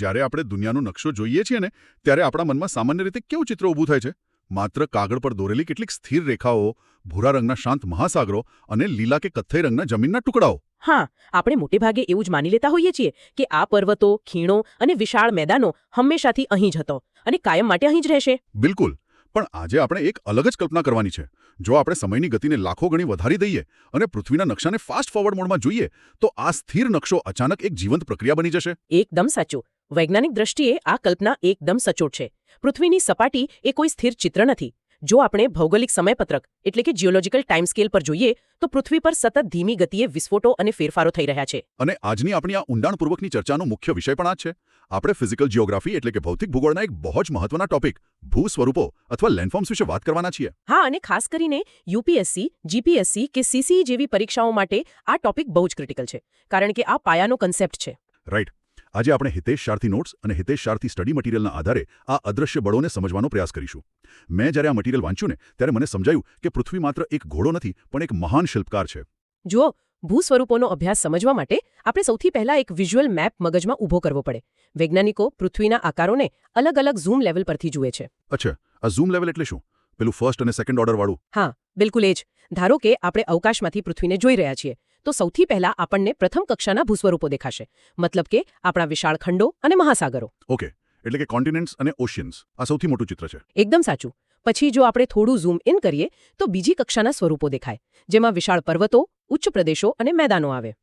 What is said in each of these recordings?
જ્યારે આપણે દુનિયાનો નકશો જોઈએ છીએ ને ત્યારે આપણા મનમાં સામાન્ય રીતે કેવું ચિત્ર ઊભું થાય છે? માત્ર કાગળ પર દોરેલી કેટલીક સ્થિર રેખાઓ, ભૂરા રંગના શાંત મહાસાગરો અને લીલા કે કથ્થઈ રંગના જમીનના ટુકડાઓ. હા, આપણે મોટેભાગે એવું જ માની લેતા હોઈએ છીએ કે આ પર્વતો, ખીણો અને વિશાળ મેદાનો હંમેશાથી અહીં જ હતો અને કાયમ માટે અહીં જ રહેશે. બિલકુલ. પણ આજે આપણે એક અલગ જ કલ્પના કરવાની છે. જો આપણે સમયની ગતિને લાખો ગણી વધારી દઈએ અને પૃથ્વીના નકશાને ફાસ્ટ ફોરવર્ડ મોડમાં જોઈએ તો આ સ્થિર નકશો અચાનક એક જીવંત પ્રક્રિયા બની જશે. એકદમ સાચું. વૈજ્ઞાનિક દ્રષ્ટિએ આ કલ્પના એકદમ સચોટ છે. પૃથ્વીની સપાટી એ કોઈ સ્થિર ચિત્ર નથી. જો આપણે ભૌગોલિક સમયપત્રક એટલે કે જીઓલોજીકલ ટાઈમ સ્કેલ પર જોઈએ તો પૃથ્વી પર સતત ધીમી ગતિએ વિસ્ફોટો અને ફેરફારો થઈ રહ્યા છે. અને આજની આપણી આ ઊંડાણપૂર્વકની ચર્ચાનો મુખ્ય વિષય પણ આ જ છે. આપણે ફિઝિકલ જીઓગ્રાફી એટલે કે ભૌતિક ભૂગોળના એક બહુ જ મહત્વના ટોપિક ભૂ સ્વરૂપો અથવા લેન્ડફોર્મ્સ વિશે વાત કરવાના છીએ. હા, અને ખાસ કરીને યુપીએસસી, જીપીએસસી કે સીસીઈ જેવી પરીક્ષાઓ માટે આ ટોપિક બહુ જ ક્રિટિકલ છે, કારણ કે આ પાયાનો કન્સેપ્ટ છે. રાઈટ. આજે આપણે હિતેશ શારથી નોટ્સ અને હિતેશ શારથી સ્ટડી મટીરિયલના આધારે આ અદૃશ્ય બળોને સમજવાનો પ્રયાસ કરીશું. મેં જ્યારે આ મટીરિયલ વાંચ્યું ને ત્યારે મને સમજાયું કે પૃથ્વી માત્ર એક ઘોડો નથી પણ એક મહાન શિલ્પકાર છે. જુઓ, ભૂ સ્વરૂપોનો અભ્યાસ સમજવા માટે આપણે સૌથી પહેલા એક વિઝ્યુઅલ મેપ મગજમાં ઊભો કરવો પડે. વૈજ્ઞાનિકો પૃથ્વીના આકારોને અલગ અલગ ઝૂમ લેવલ પરથી જુએ છે. અચ્છા, આ ઝૂમ લેવલ એટલે શું? પેલું ફર્સ્ટ અને સેકન્ડ ઓર્ડર વાળું? હા, બિલકુલ એ જ. ધારો કે આપણે અવકાશમાંથી પૃથ્વીને જોઈ રહ્યા છીએ તો સૌથી પહેલા આપણને પ્રથમ કક્ષાના ભૂસ્વરૂપો દેખાશે, મતલબ કે આપણા વિશાળ ખંડો અને મહાસાગરો. ઓકે, એટલે કે કોન્ટિનેન્ટ્સ અને ઓશિયન્સ આ સૌથી મોટું ચિત્ર છે. એકદમ સાચું. પછી જો આપણે થોડું ઝૂમ ઇન કરીએ તો બીજી કક્ષાના સ્વરૂપો દેખાય, જેમાં વિશાળ પર્વતો, ઉચ્ચ પ્રદેશો અને મેદાનો આવે.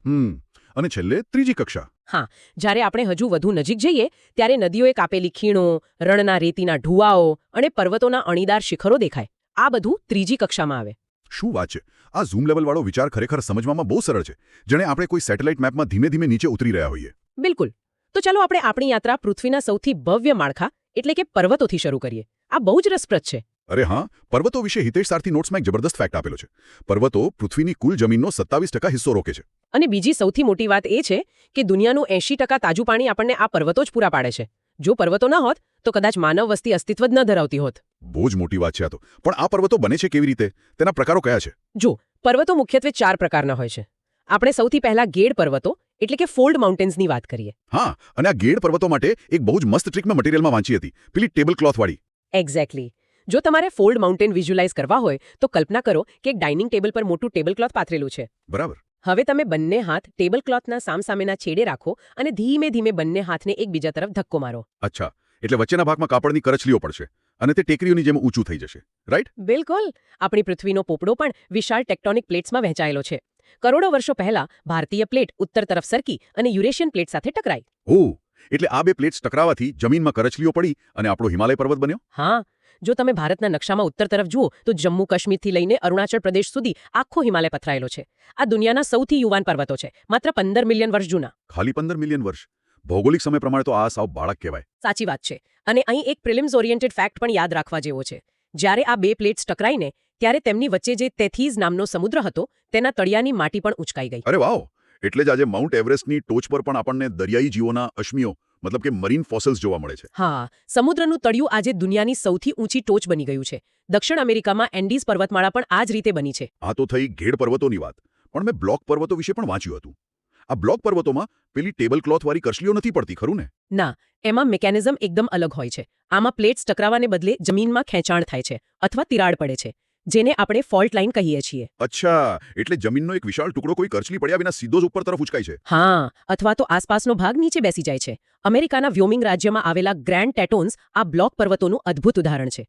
અને છેલ્લે ત્રીજી કક્ષા. હા, જ્યારે આપણે હજુ વધુ નજીક જઈએ ત્યારે નદીઓએ કાપેલી ખીણો, રણના રેતીના ઢુવાઓ અને પર્વતોના અણીદાર શિખરો દેખાય. આ બધું ત્રીજી કક્ષામાં આવે. શું વાત છે! આ ઝૂમ લેવલવાળો વિચાર ખરેખર સમજવામાં બહુ સરળ છે, જેણે આપણે કોઈ સેટેલાઇટ મેપમાં ધીમે ધીમે નીચે ઉતરી રહ્યા હોઈએ. બિલકુલ. તો ચાલો આપણે આપણી યાત્રા પૃથ્વીના સૌથી ભવ્ય માળખા એટલે કે પર્વતોથી શરૂ કરીએ. આ બહુ જ રસપ્રદ છે. અરે હા, પર્વતો વિશે હિતેશ શારથી નોટ્સમાં એક જબરદસ્ત ફેક્ટ આપેલો છે. પર્વતો પૃથ્વીની કુલ જમીનનો 27% હિસ્સો રોકે છે. અને બીજી સૌથી મોટી વાત એ છે કે દુનિયાનું 80% તાજું પાણી આપણને આ પર્વતો જ પૂરા પાડે છે. જો પર્વતો ન હોત તો કદાચ માનવ વસ્તી અસ્તિત્વ જ ન ધરાવતી હોત. બહુ જ મોટી વાત છે આ તો. પણ આ પર્વતો બને છે કેવી રીતે? તેના પ્રકારો કયા છે? જો, પર્વતો મુખ્યત્વે 4 પ્રકારના હોય છે. આપણે સૌથી પહેલા ગેડ પર્વતો એટલે કે ફોલ્ડ માઉન્ટેન્સની વાત કરીએ. હા, અને આ ગેડ પર્વતો માટે એક બહુ જ મસ્ત ટ્રીક મેં મટીરિયલમાં વાંચી હતી, પેલી ટેબલ ક્લોથ વાળી. એક્ઝેક્ટલી. જો તમારે ફોલ્ડ માઉન્ટેન વિઝ્યુઅલાઇઝ કરવા હોય તો કલ્પના કરો કે એક ડાઇનિંગ ટેબલ પર મોટું ટેબલ ક્લોથ પાથરેલું છે. બરાબર. હવે તમે બંને હાથ ટેબલ ક્લોથના સામસામેના છેડે રાખો અને ધીમે ધીમે બંને હાથને એકબીજા તરફ ધક્કો મારો. અચ્છા, એટલે વચ્ચેના ભાગમાં કાપડની કરચલીઓ પડશે અને તે ટેકરીઓની જેમ ઊંચું થઈ જશે, રાઈટ? બિલકુલ. આપણી પૃથ્વીનો પોપડો પણ વિશાળ ટેક્ટોનિક પ્લેટ્સમાં વહેંચાયેલો છે. કરોડો વર્ષો પહેલા ભારતીય પ્લેટ ઉત્તર તરફ સરકી અને યુરેશિયન પ્લેટ સાથે ટકરાઈ. ઓહ, એટલે આ બે પ્લેટ્સ ટકરાવાથી જમીનમાં કરચલીઓ પડી અને આપણો હિમાલય પર્વત બન્યો? હા, જો તમે ભારતના નકશામાં ઉત્તર તરફ જુઓ તો જમ્મુ કાશ્મીરથી લઈને અરુણાચલ પ્રદેશ સુધી આખો હિમાલય પથરાયેલો છે. આ દુનિયાના સૌથી યુવાન પર્વતો છે, માત્ર 15 મિલિયન વર્ષ જૂના. ખાલી 15 મિલિયન વર્ષ? ભૌગોલિક સમય પ્રમાણે તો આ સાવ બાળક કહેવાય. સાચી વાત છે. અને અહીં એક પ્રિલિમ્સ ઓરિએન્ટેડ ફેક્ટ પણ યાદ રાખવા જેવો છે. જ્યારે આ બે પ્લેટ્સ ટકરાઈને ત્યારે તેમની વચ્ચે જે તેથીઝ નામનો સમુદ્ર હતો તેના તળિયાની માટી પણ ઉંચકાઈ ગઈ. અરે વાવ! એટલે જ આજે માઉન્ટ એવરેસ્ટની ટોચ પર પણ આપણને દરિયાઈ જીવોના અશ્મિઓ મતલબ કે મરીન ફોસિલ્સ જોવા મળે છે. હા, સમુદ્રનું તળિયું આજે દુનિયાની સૌથી ઊંચી ટોચ બની ગયું છે. દક્ષિણ અમેરિકામાં એન્ડીઝ પર્વતમાળા પણ આ જ રીતે બની છે. આ તો થઈ ગેડ પર્વતોની વાત, પણ મેં બ્લોક પર્વતો વિશે પણ વાંચ્યું હતું. આ બ્લોક પર્વતોમાં પેલી ટેબલ ક્લોથ વાળી કરચલીઓ નથી પડતી, ખરું ને? ના, એમાં મિકેનિઝમ એકદમ અલગ હોય છે. આમાં પ્લેટ્સ ટકરાવાને બદલે જમીનમાં ખેંચાણ થાય છે અથવા તિરાડ પડે છે, જેને આપણે ફોલ્ટ લાઇન કહીએ છીએ. અચ્છા, એટલે જમીનનો એક વિશાળ ટુકડો કોઈ કરચલી પડ્યા વિના સીધો જ ઉપર તરફ ઉચકાય છે. હા, અથવા તો આસપાસનો ભાગ નીચે બેસી જાય છે. અમેરિકાના વ્યોમિંગ રાજ્યમાં આવેલા ગ્રેન્ડ ટેટોન્સ આ બ્લોક પર્વતોનું અદ્ભુત ઉદાહરણ છે.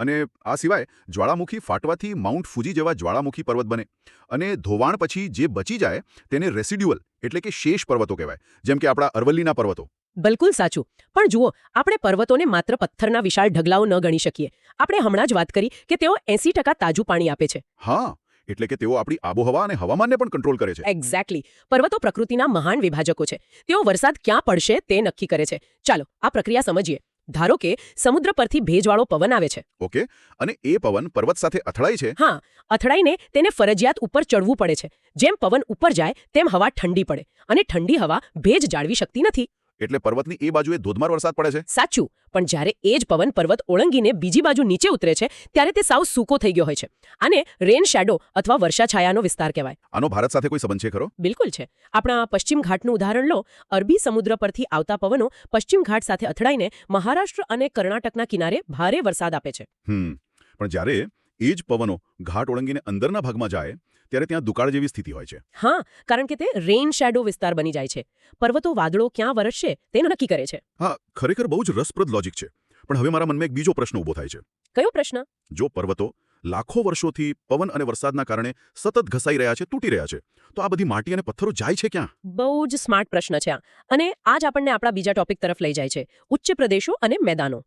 અને આ સિવાય જ્વાળામુખી ફાટવાથી માઉન્ટ ફુજી જેવા જ્વાળામુખી પર્વત બને અને ધોવાણ પછી જે બચી જાય તેને રેસિડ્યુઅલ એટલે કે શેષ પર્વતો કહેવાય, જેમ કે આપણા અરવલ્લીના પર્વતો. બિલકુલ સાચું. પણ જુઓ, આપણે પર્વતોને માત્ર પથ્થરના વિશાળ ઢગલાઓ ન ગણી શકીએ. આપણે હમણાં જ વાત કરી કે તેઓ 80% તાજું પાણી આપે છે. હા, એટલે કે તેઓ આપણી આબોહવા અને હવામાનને પણ કંટ્રોલ કરે છે. એક્ઝેક્ટલી. પર્વતો પ્રકૃતિના મહાન વિભાજકો છે. તેઓ વરસાદ ક્યાં પડશે તે નક્કી કરે છે. ચાલો આ પ્રક્રિયા સમજીએ. ધારો કે સમુદ્ર પરથી ભેજવાળો પવન આવે છે. ઓકે, અને એ પવન પર્વત સાથે અથડાય છે. હા, અથડાઈને તેને ફરજિયાત ઉપર ચડવું પડે છે. જેમ પવન ઉપર જાય તેમ હવા ઠંડી પડે અને ઠંડી હવા ભેજ જાળવી શકતી નથી. એટલે પર્વતની એ બાજુએ ધોધમાર વરસાદ પડે છે. સાચું, પણ જ્યારે એ જ પવન પર્વત ઓળંગીને બીજી બાજુ નીચે ઉતરે છે ત્યારે તે સાવ સૂકો થઈ ગયો હોય છે. આને રેન શેડો અથવા વર્ષાછાયાનો વિસ્તાર કહેવાય. આનો ભારત સાથે કોઈ સંબંધ છે ખરો? બિલકુલ છે. આપણા પશ્ચિમ ઘાટનું ઉદાહરણ લો. અરબી સમુદ્ર પરથી આવતા પવનો પશ્ચિમ ઘાટ સાથે અથડાઈને મહારાષ્ટ્ર અને કર્ણાટકના કિનારે ભારે વરસાદ આપે છે. પણ જ્યારે એ જ પવનો ઘાટ ઓળંગીને અંદરના ભાગમાં જાય ત્યારે ત્યાં દુકાળ જેવી સ્થિતિ હોય છે. હા, કારણ કે તે રેન શેડો વિસ્તાર બની જાય છે. પર્વતો વાદળો ક્યાં વરસશે તે નક્કી કરે છે. હા, ખરેખર બહુ જ રસપ્રદ લોજિક છે. પણ હવે મારા મનમાં એક બીજો પ્રશ્ન ઊભો થાય છે. કયો પ્રશ્ન? જો પર્વતો લાખો વર્ષોથી પવન અને વરસાદના કારણે સતત ઘસાઈ રહ્યા છે, તૂટી રહ્યા છે, તો આ બધી માટી અને પથ્થરો જાય છે ક્યાં? બહુ જ સ્માર્ટ પ્રશ્ન છે આ. અને આ જ આપણને આપણા બીજા ટોપિક તરફ લઈ જાય છે, ઉચ્ચ પ્રદેશો અને મેદાનો.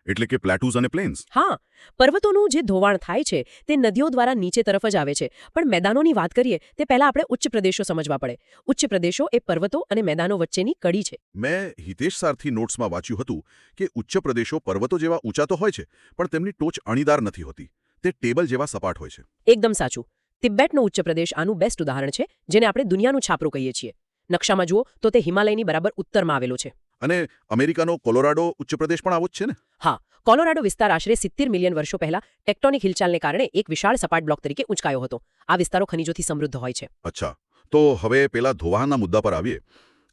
એટલે કે પ્લેટૂઝ અને પ્લેન્સ. હા, પર્વતોનું જે ધોવાણ થાય છે તે નદીઓ દ્વારા નીચે તરફ જ આવે છે. પણ મેદાનોની વાત કરીએ તે પહેલા આપણે ઉચ્ચ પ્રદેશો સમજવા પડે. ઉચ્ચ પ્રદેશો એ પર્વતો અને મેદાનો વચ્ચેની કડી છે. મેં હિતેશ સારથી નોટ્સમાં વાંચ્યું હતું કે ઉચ્ચ પ્રદેશો પર્વતો જેવા ઊંચા તો હોય છે, પણ તેમની ટોચ અણીદાર નથી હોતી. તે ટેબલ જેવા સપાટ હોય છે. એકદમ સાચું. તિબેટનો ઉચ્ચ પ્રદેશ આનું બેસ્ટ ઉદાહરણ છે, જેને આપણે દુનિયાનું છાપરું કહીએ છીએ. નકશામાં જુઓ તો તે હિમાલયની બરાબર ઉત્તરમાં આવેલો છે. અને અમેરિકાનો કોલોરાડો ઉચ્ચ પ્રદેશ પણ આવો જ છે ને? હા, કોલોરાડો વિસ્તાર આશરે 70 મિલિયન વર્ષો પહેલા ટેક્ટોનિક હિલચાલને કારણે એક વિશાળ સપાટ બ્લોક તરીકે ઊંચકાયો હતો. આ વિસ્તારો ખનિજોથી સમૃદ્ધ હોય છે. અચ્છા, તો હવે પેલા ધોવાણના મુદ્દા પર આવીએ.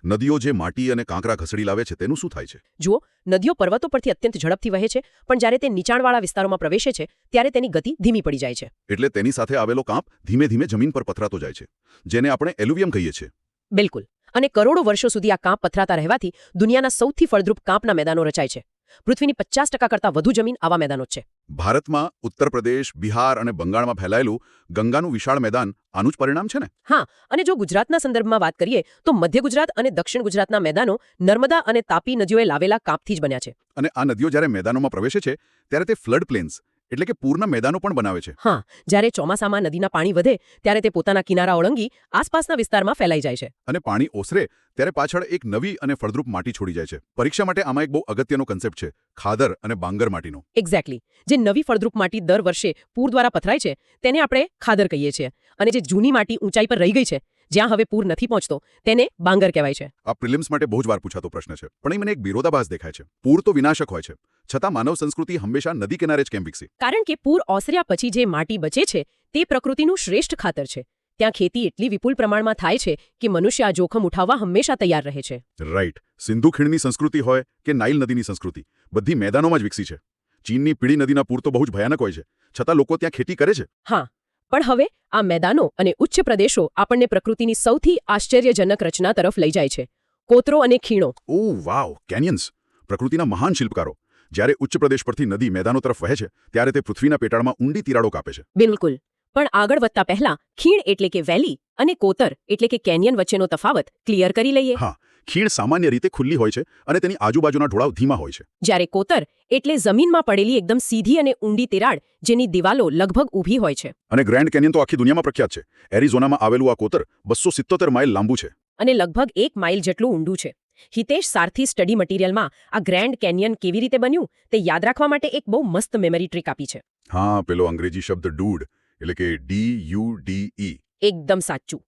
નદીઓ જે માટી અને કાંકરા ઘસડી લાવે છે તેનું શું થાય છે? જુઓ, નદીઓ પર્વતો પરથી અત્યંત ઝડપથી વહે છે, પણ જ્યારે તે નીચાણવાળા વિસ્તારોમાં પ્રવેશે છે ત્યારે તેની ગતિ ધીમી પડી જાય છે. એટલે તેની સાથે આવેલો કાંપ ધીમે ધીમે જમીન પર પથરાતો જાય છે, જેને આપણે એલ્યુવિયમ કહીએ છીએ. બિલકુલ. અને કરોડો વર્ષો સુધી આ કાંપ પથરાતા રહેવાથી દુનિયાના સૌથી ફળદ્રુપ કાંપના મેદાનો રચાય છે. પૃથ્વીની 50% કરતાં વધુ જમીન આવા મેદાનો જ છે. ભારતમાં ઉત્તર પ્રદેશ, બિહાર અને બંગાળમાં ફેલાયેલું ગંગાનું વિશાળ મેદાન આનું જ પરિણામ છે ને? હા, અને જો ગુજરાતના સંદર્ભમાં વાત કરીએ તો મધ્ય ગુજરાત અને દક્ષિણ ગુજરાતના મેદાનો નર્મદા અને તાપી નદીઓએ લાવેલા કાંપથી જ બન્યા છે. અને આ નદીઓ જ્યારે મેદાનોમાં પ્રવેશે છે ત્યારે તે ફ્લડ પ્લેન્સ એટલે કે પૂરના મેદાનો પણ બનાવે છે. હા, જ્યારે ચોમાસામાં નદીના પાણી વધે ત્યારે તે પોતાના કિનારા ઓળંગી આસપાસના વિસ્તારમાં ફેલાઈ જાય છે. અને પાણી ઓસરે ત્યારે પાછળ એક નવી અને ફળદ્રુપ માટી છોડી જાય છે. પરીક્ષા માટે આમાં એક બહુ અગત્યનો કન્સેપ્ટ છે, ખાદર અને બાંગર માટીનો. એક્ઝેક્ટલી. જે નવી ફળદ્રુપ માટી દર વર્ષે પૂર દ્વારા પથરાય છે તેને આપણે ખાદર કહીએ છીએ. અને જે જૂની માટી ઊંચાઈ પર રહી ગઈ છે, જ્યાં હવે પૂર નથી પહોંચતો, તેને બાંગર કહેવાય છે. આ પ્રિલિમ્સ માટે બહુ જ વાર પૂછાતો પ્રશ્ન છે, પણ એ મને એક વિરોધાભાસ દેખાય છે. પૂર તો વિનાશક હોય છે, છતાં માનવ સંસ્કૃતિ હંમેશા નદી કિનારે જ કેમ વિકસી? કારણ કે પૂર ઓસર્યા પછી જે માટી બચે છે તે પ્રકૃતિનું શ્રેષ્ઠ ખાતર છે. ત્યાં ખેતી એટલી વિપુલ પ્રમાણમાં થાય છે કે મનુષ્ય આ જોખમ ઉઠાવવા હંમેશા તૈયાર રહે છે. રાઈટ. સિંધુ ખીણની સંસ્કૃતિ હોય કે નાઇલ નદીની સંસ્કૃતિ, બધી મેદાનોમાં જ વિકસી છે. ચીનની પીળી નદીના પૂર તો બહુ જ ભયાનક હોય છે, છતાં લોકો ત્યાં ખેતી કરે છે. હા, પણ હવે આ મેદાનો અને ઉચ્ચ પ્રદેશો આપણને પ્રકૃતિની સૌથી આશ્ચર્યજનક રચના તરફ લઈ જાય છે, કોતરો અને ખીણો. ઓહ વાવ, કેનિયન્સ, પ્રકૃતિના મહાન શિલ્પકારો. જ્યારે ઉચ્ચ પ્રદેશ પરથી નદી મેદાનો તરફ વહે છે ત્યારે તે પૃથ્વીના પેટાળમાં ઊંડી તિરાડો કાપે છે. બિલકુલ. પણ આગળ વધતા પહેલા ખીણ એટલે કે વેલી અને કોતર એટલે કે કેનિયન વચ્ચેનો તફાવત ક્લિયર કરી લઈએ. હા, ખીણ સામાન્ય રીતે ખુલ્લી હોય છે અને તેની આજુબાજુના ઢોળાવ ધીમા હોય છે. જ્યારે કોતર એટલે જમીનમાં પડેલી એકદમ સીધી અને ઊંડી તિરાડ જેની દિવાલો લગભગ ઊભી હોય છે. અને ગ્રેન્ડ કેનિયન તો આખી દુનિયામાં પ્રખ્યાત છે. એરિઝોનામાં આવેલું આ કોતર 277 માઇલ લાંબુ છે અને લગભગ 1 માઇલ જેટલું ઊંડું છે. હિતેશ સારથી સ્ટડી મટીરિયલમાં આ ગ્રેન્ડ કેનિયન કેવી રીતે બન્યું તે યાદ રાખવા માટે એક બહુ મસ્ત મેમરી ટ્રીક આપી છે. હા, પેલો અંગ્રેજી શબ્દ ડૂડ એટલે કે DUDE. એકદમ સાચું.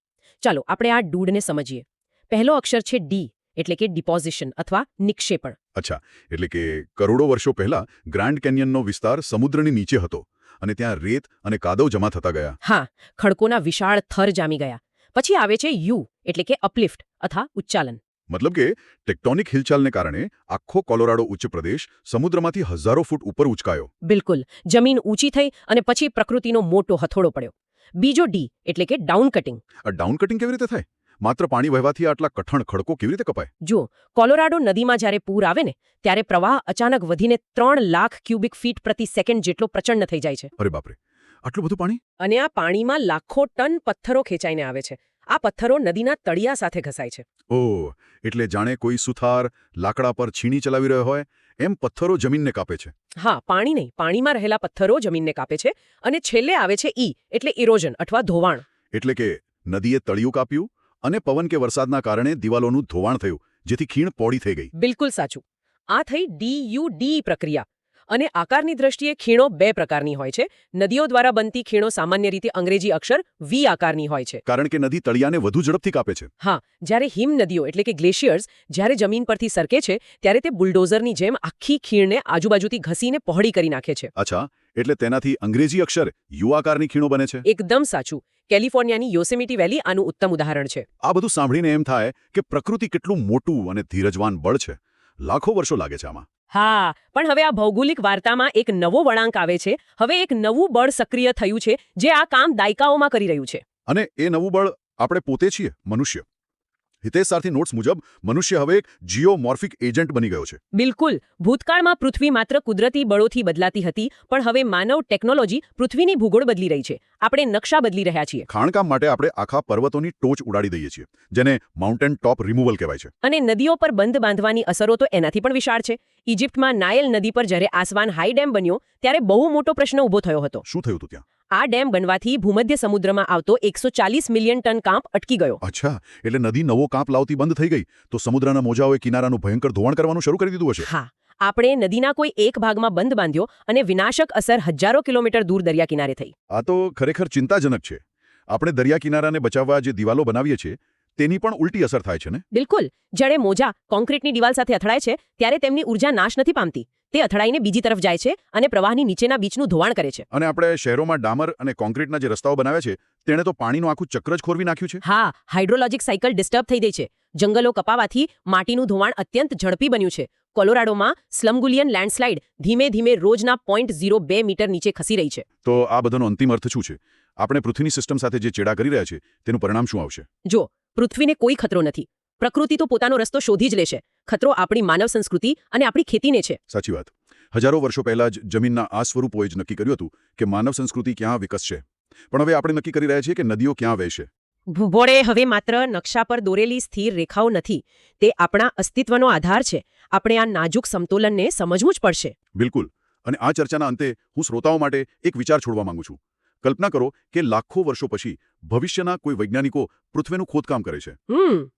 ચાલો આપણે આ ડૂડને સમજીએ. પહેલો અક્ષર છે ડી એટલે કે ડિપોઝિશન અથવા નિક્ષેપણ. અચ્છા, એટલે કે કરોડો વર્ષો પહેલા ગ્રાન્ડ કેનિયનનો વિસ્તાર સમુદ્રની નીચે હતો અને ત્યાં રેત અને કાદવ જમા થતા ગયા. હા, ખડકોના વિશાળ થર જામી ગયા. પછી આવે છે યુ એટલે કે અપલિફ્ટ અથવા ઉચ્ચાલન. મતલબ કે ટેક્ટોનિક હિલચાલને કારણે આખો કોલોરાડો ઉચ્ચ પ્રદેશ સમુદ્રમાંથી હજારો ફૂટ ઉપર ઉચકાયો. બિલકુલ. જમીન ઊંચી થઈ અને પછી પ્રકૃતિનો મોટો હથોડો પડ્યો. બીજો ડી એટલે કે ડાઉન કટિંગ. આ ડાઉન કટિંગ કેવી રીતે થાય? માત્ર પાણી વહેવાથી આટલા કઠણ ખડકો કેવી રીતે કપાય? જુઓ, કોલોરાડો નદીમાં જ્યારે પૂર આવે ને ત્યારે પ્રવાહ અચાનક વધીને 3 લાખ ક્યુબિક ફીટ પ્રતિ સેકન્ડ જેટલો પ્રચંડ થઈ જાય છે. અરે બાપરે, આટલું બધું પાણી! અને આ પાણીમાં લાખો ટન પથ્થરો ખેંચાઈને આવે છે. આ પથ્થરો નદીના તળિયા સાથે ઘસાય છે. ઓહ, એટલે જાણે કોઈ સુથાર લાકડા પર છીણી ચલાવી રહ્યો હોય એમ પથ્થરો જમીનને કાપે છે. હા, પાણી નહીં, પાણીમાં રહેલા પથ્થરો જમીનને કાપે છે. અને છેલ્લે આવે છે ઈ એટલે ઇરોઝન અથવા ધોવાણ. એટલે કે નદીએ તળિયું કાપ્યું અને પવન કે વરસાદના કારણે દિવાલોનું ધોવાણ થયું, જેથી ખીણ પોડી થઈ ગઈ. બિલકુલ સાચું. આ થઈ DUD પ્રક્રિયા. અને આકારની દ્રષ્ટિએ ખીણો બે પ્રકારની હોય છે. નદીઓ દ્વારા બનતી ખીણો સામાન્ય રીતે અંગ્રેજી અક્ષર વી આકારની હોય છે. કારણ કે નદી તળિયાને વધુ ઝડપથી કાપે છે. હા, જ્યારે હિમ નદીઓ એટલે કે ગ્લેશિયર્સ જ્યારે જમીન પરથી સરકે છે ત્યારે તે બુલડોઝરની જેમ આખી ખીણને આજુબાજુથી ઘસીને પહોળી કરી નાખે છે. અચ્છા, એટલે તેનાથી અંગ્રેજી અક્ષર યુ આકારની ખીણો બને છે. એકદમ સાચું. કેલિફોર્નિયાની યોસેમિટી વેલી આનું ઉત્તમ ઉદાહરણ છે. આ બધું સાંભળીને એમ થાય કે પ્રકૃતિ કેટલું મોટું અને ધીરજવાન બળ છે. લાખો વર્ષો લાગે છે આમાં. હા, પણ હવે આ ભૌગોલિક વાર્તામાં એક નવો વળાંક આવે છે. હવે એક નવું બળ સક્રિય થયું છે જે આ કામ દાયકાઓમાં કરી રહ્યું છે. અને એ નવું બળ આપણે પોતે છીએ, મનુષ્ય. હિતેશ સારથી નોટ્સ મુજબ મનુષ્ય હવે એક જીઓમોર્ફિક એજન્ટ બની ગયો છે. બિલકુલ. ભૂતકાળમાં પૃથ્વી માત્ર કુદરતી બળોથી બદલાતી હતી, પણ હવે માનવ ટેકનોલોજી પૃથ્વીની ભૂગોળ બદલી રહી છે. આપણે નકશા બદલી રહ્યા છીએ. ખાણકામ માટે આપણે આખા પર્વતોની ટોચ ઉડાડી દઈએ છીએ, જેને માઉન્ટેન ટોપ રિમૂવલ કહેવાય છે. અને નદીઓ પર બંધ બાંધવાની અસરો તો એનાથી પણ વિશાળ છે. ઇજિપ્તમાં નાયલ નદી પર જ્યારે આસવાન હાઈ ડેમ બન્યો ત્યારે બહુ મોટો પ્રશ્ન ઊભો થયો હતો. શું થયું હતું ત્યાં? આ ડેમ બનવાથી ભૂમધ્ય સમુદ્રમાં આવતો 140 મિલિયન ટન કાંપ અટકી ગયો. અચ્છા, એટલે નદી નવો કાંપ લાવતી બંધ થઈ ગઈ તો સમુદ્રના મોજાઓએ કિનારાનું ભયંકર ધોવાણ કરવાનું શરૂ કરી દીધું હશે. હા, આપણે નદીના કોઈ એક ભાગમાં બંધ બાંધ્યો અને વિનાશક અસર હજારો કિલોમીટર દૂર દરિયા કિનારે થઈ. આ તો ખરેખર ચિંતાજનક છે. આપણે દરિયા કિનારાને બચાવવા જે દિવાલો બનાવીએ છીએ તેની પણ ઉલટી અસર થાય છે ને? બિલકુલ. જ્યારે મોજા કોન્ક્રીટની દિવાલ સાથે અથડાય છે ત્યારે તેમની ઉર્જા નાશ નથી પામતી. તે અથડાઈને બીજી તરફ જાય છે અને પ્રવાહની નીચેના બીચનું ધોવાણ કરે છે. અને આપણે શહેરોમાં ડામર અને કોન્ક્રીટના જે રસ્તાઓ બનાવ્યા છે તેણે તો પાણીનું આખું ચક્ર જ ખોરવી નાખ્યું છે. હા, હાઇડ્રોલોજિક સાયકલ ડિસ્ટર્બ થઈ ગઈ છે. જંગલો કપાવાથી માટીનું ધોવાણ અત્યંત ઝડપી બન્યું છે. કોલોરાડોમાં સ્લમગુલિયન લેન્ડસ્લાઇડ ધીમે ધીમે રોજના 0.02 મીટર નીચે ખસી રહી છે. તો આ બધાનો અંતિમ અર્થ શું છે? આપણે પૃથ્વીની સિસ્ટમ સાથે જે ચેડા કરી રહ્યા છે તેનું પરિણામ શું આવશે? જો, પૃથ્વીને કોઈ ખતરો નથી. પ્રકૃતિ તો પોતાનો રસ્તો શોધી જ લેશે. ખતરો આપણી માનવ સંસ્કૃતિ અને આપણી ખેતીને છે. સાચી વાત. હજારો વર્ષો પહેલા જ જમીનના આ સ્વરૂપોએ જ નક્કી કર્યું હતું કે માનવ સંસ્કૃતિ ક્યાં વિકસશે. પણ હવે આપણે નક્કી કરી રહ્યા છીએ કે નદીઓ ક્યાં વહેશે. ભૂગોળે હવે માત્ર નકશા પર દોરેલી સ્થિર રેખાઓ નથી. તે આપણા અસ્તિત્વનો આધાર છે. આપણે આ નાજુક સમતોલનને સમજવું જ પડશે. બિલકુલ. અને આ ચર્ચાના અંતે હું શ્રોતાઓ માટે એક વિચાર છોડવા માંગુ છું. કલ્પના કરો કે લાખો વર્ષો પછી ભવિષ્યના કોઈ વૈજ્ઞાનિકો પૃથ્વીનું ખોદકામ કરે છે.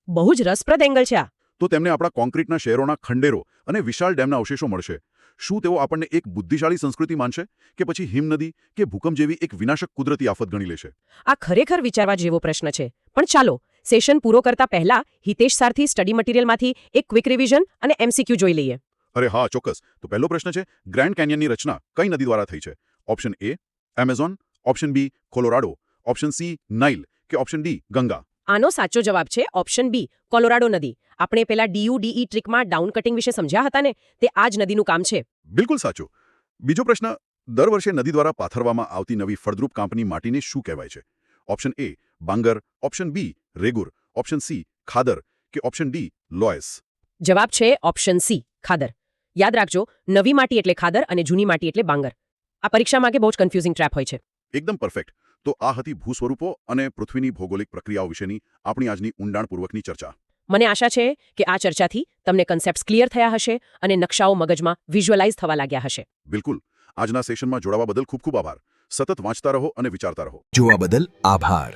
બહુ જ રસપ્રદ એંગલ છે આ. તો તેમને આપણા કોન્ક્રીટના શહેરોના ખંડેરો અને વિશાળ ડેમના અવશેષો મળશે. શું તેઓ આપણને એક બુદ્ધિશાળી સંસ્કૃતિ માનશે કે પછી હિમનદી કે ભૂકંપ જેવી એક વિનાશક કુદરતી આફત ગણી લેશે? આ ખરેખર વિચારવા જેવો પ્રશ્ન છે. પણ ચાલો, સેશન પૂરો કરતા પહેલા હિતેશ સારથી સ્ટડી મટીરિયલમાંથી એક ક્વિક રિવિઝન અને એમસીક્યુ જોઈ લઈએ. અરે હા, ચોક્કસ. તો પહેલો પ્રશ્ન છે, ગ્રેન્ડ કેન્યનની રચના કઈ નદી દ્વારા થઈ છે? Option A Amazon, option B Colorado, option C Nile કે ઓપ્શન ડી ગંગા? આનો સાચો જવાબ છે ઓપ્શન બી, કોલોરાડો નદી. આપણે પેલા ડીયુડીઈ ટ્રિકમાં ડાઉન કટિંગ વિશે સમજ્યા હતા ને, તે આ જ નદીનું કામ છે. બિલકુલ સાચું. બીજો પ્રશ્ન, દર વર્ષે નદી દ્વારા પાથરવામાં આવતી નવી ફળદ્રુપ કાંપની માટીને શું કહેવાય છે? Option A bangar, option B regur, option C khadar કે ઓપ્શન ડી લોયસ? જવાબ છે ઓપ્શન સી, ખાદર. યાદ રાખજો, નવી માટી એટલે ખાદર અને જૂની માટી એટલે બાંગર. આ પરીક્ષા માટે બહુ જ કન્ફ્યુઝિંગ ટ્રેપ હોય છે. એકદમ પરફેક્ટ. તો આ હતી ભૂસ્વરૂપો અને પૃથ્વીની ભૌગોલિક પ્રક્રિયાઓ વિશેની આપણી આજની ઊંડાણપૂર્વકની ચર્ચા. મને આશા છે કે આ ચર્ચાથી તમને કન્સેપ્ટ્સ ક્લિયર થયા હશે અને નકશાઓ મગજમાં વિઝ્યુઅલાઇઝ થવા લાગ્યા હશે. બિલકુલ. આજના સેશનમાં જોડાવા બદલ ખૂબ ખૂબ આભાર. સતત વાંચતા રહો અને વિચારતા રહો. જોવા બદલ આભાર.